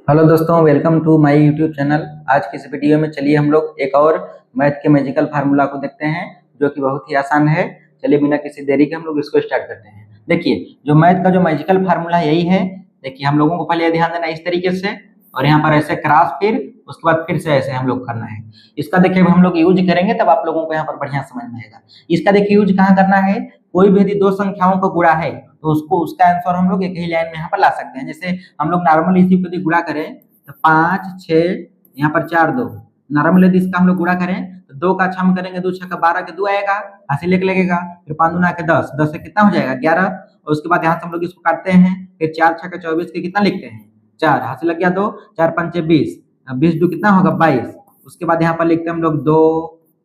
Hello दोस्तों, welcome to my YouTube channel. आज की इस वीडियो में चलिए हम लोग एक और मैथ के मैजिकल फार्मूला को देखते हैं जो कि बहुत ही आसान है। चलिए बिना किसी देरी के हम लोग इसको स्टार्ट करते हैं। देखिए, जो मैथ का जो मैजिकल फार्मूला यही है। देखिए, हम लोगों को पहले ध्यान देना इस तरीके से, और यहाँ पर ऐसे क्रॉस, फिर उसके बाद फिर से ऐसे हम लोग करना है। इसका देखिए हम लोग यूज करेंगे तब आप लोगों को यहाँ पर बढ़िया समझ में आएगा। इसका देखिए यूज कहाँ करना है। कोई भी यदि दो संख्याओं को गुणा है तो उसको उसका आंसर हम लोग एक ही लाइन में यहाँ पर ला सकते हैं। जैसे हम लोग नॉर्मल इसी को यदि गुणा करें तो 5 6 यहाँ पर 4 2 नॉर्मल यदि इसका हम लोग गुणा करें तो 2 का 6 में करेंगे, 2 6 का 12 के 2 आएगा, हासिल एक लगेगा, फिर 5 दूना के 10, 10 से कितना हो जाएगा 11। और उसके बाद यहाँ से हम लोग इसको काटते हैं, फिर 4 6 का 24 के कितना लिखते हैं 4, हासिल लग गया 2, 4 5 20, 20 2 कितना होगा 22। उसके बाद यहाँ पर लिखते हैं हम लोग 2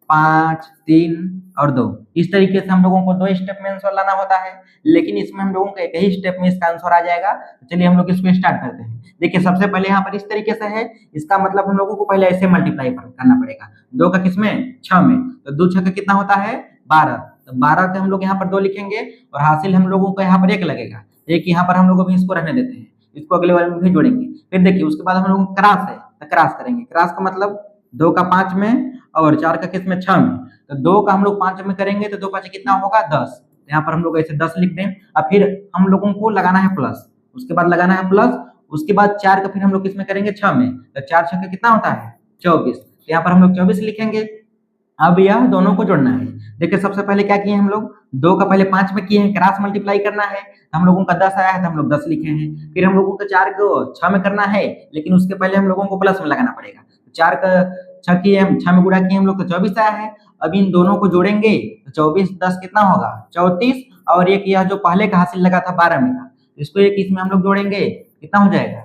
5 3 और 2। इस तरीके से हम लोगों को दो स्टेप में आंसर लाना होता है, लेकिन इसमें हम लोगों को एक ही स्टेप में इसका आंसर आ जाएगा। तो चलिए हम लोग इसको स्टार्ट करते हैं। देखिए, सबसे पहले यहाँ पर इस तरीके से है। इसका मतलब हम लोगों को पहले ऐसे मल्टीप्लाई करना पड़ेगा। 2 का किस में 6 में, तो 2 6 का कितना होता है 12। तो 12 के हम लोग यहाँ पर 2 लिखेंगे और हासिल हम लोगों को यहाँ पर 1 लगेगा। एक यहाँ पर हम लोग अभी इसको रहने देते हैं, इसको अगले वाले में भी जोड़ेंगे। फिर देखिए उसके बाद हम लोग क्रॉस है तो क्रॉस करेंगे। क्रॉस का मतलब 2 का 5 में और 4 का किस में 6 में। तो 2 का हम लोग 5 में करेंगे तो 2 5 कितना होगा 10। यहाँ पर हम लोग ऐसे 10 लिख दें। अब फिर हम लोगों को लगाना है प्लस, उसके बाद लगाना है प्लस, उसके बाद 4 का फिर हम लोग किसमें करेंगे 6 में। तो 4 6 का कितना होता है 24। तो यहाँ पर हम लोग 24 लिखेंगे। अब यह दोनों को जोड़ना है। देखिए सबसे पहले क्या किए हम लोग, 2 का पहले 5 में किए हैं, क्रॉस मल्टीप्लाई करना है। हम लोगों का 10 आया है तो हम लोग 10 लिखे हैं। फिर हम लोगों का 4 को 6 में करना है, लेकिन उसके पहले हम लोगों को प्लस में लगाना पड़ेगा। 4 का 6 किए हम, 6 में गुणा किए हम लोग तो 24 आया है। अब इन दोनों को जोड़ेंगे तो 24 10 कितना होगा 34, और एक यह जो पहले का हासिल लगा था 12 में का, इसको एक इसमें हम लोग जोड़ेंगे, कितना हो जाएगा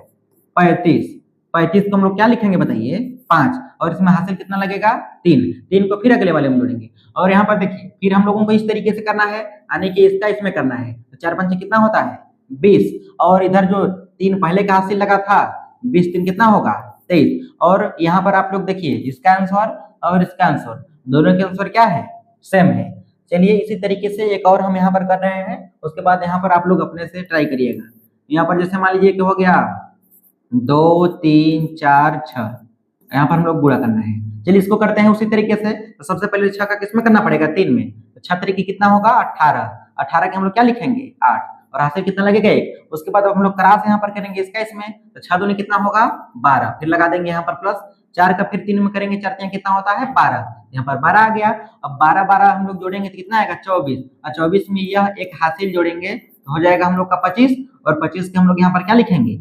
35। 35 को हम लोग क्या लिखेंगे बताइए 5, और इसमें हासिल कितना लगेगा 3। 3 को फिर अगले वाले में जोड़ेंगे। और यहाँ पर देखिए फिर हम लोगों को इस तरीके से करना है, यानी कि इसका इसमें करना है। तो 4 5 कितना होता है 20, और इधर जो 3 पहले का हासिल लगा था 20 3 कितना होगा 23। और यहाँ पर आप लोग देखिए इसका आंसर और इसका आंसर दोनों के आंसर क्या है सेम है। चलिए इसी तरीके से एक और हम यहाँ पर कर रहे हैं, उसके बाद यहाँ पर आप लोग अपने से ट्राई करिएगा। यहाँ पर जैसे मान लीजिए कि हो गया 2 3 4 6, यहाँ पर हम लोग गुणा करना है। चलिए इसको करते हैं उसी तरीके से। तो सबसे पहले 6 का किसमें करना पड़ेगा 3 में, तो 6 तरीके कितना होगा 18। 18 के हम लोग क्या लिखेंगे 8, और हासिल कितना लगेगा 1। उसके बाद अब हम लोग क्रॉस यहाँ पर करेंगे इसका इसमें, तो 6 दूनी कितना होगा 12, फिर लगा देंगे यहाँ पर प्लस। 4 का फिर 3 में करेंगे, 4 3 कितना होता है 12, यहाँ पर 12 आ गया। अब 12 12 हम लोग जोड़ेंगे तो कितना आएगा 24, और 24 में यह एक हासिल जोड़ेंगे तो हो जाएगा हम लोग का 25, और 25 के हम लोग यहाँ पर क्या लिखेंगे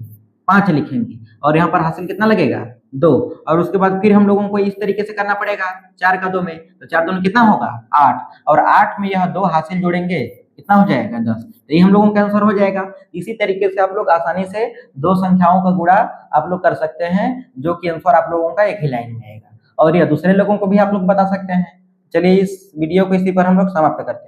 5 लिखेंगे, और यहाँ पर हासिल कितना लगेगा 2। और उसके बाद फिर हम लोगों को इस तरीके से करना पड़ेगा 4 का 2 में, तो 4 2 में कितना होगा 8, और 8 में यह 2 हासिल जोड़ेंगे कितना हो जाएगा 10। तो ये हम लोगों का आंसर हो जाएगा। इसी तरीके से आप लोग आसानी से दो संख्याओं का गुणा आप लोग कर सकते हैं, जो कि आंसर आप लोगों का एक ही लाइन में आएगा, और यह दूसरे लोगों को भी आप लोग बता सकते हैं। चलिए इस वीडियो को इसी पर हम लोग समाप्त करते हैं।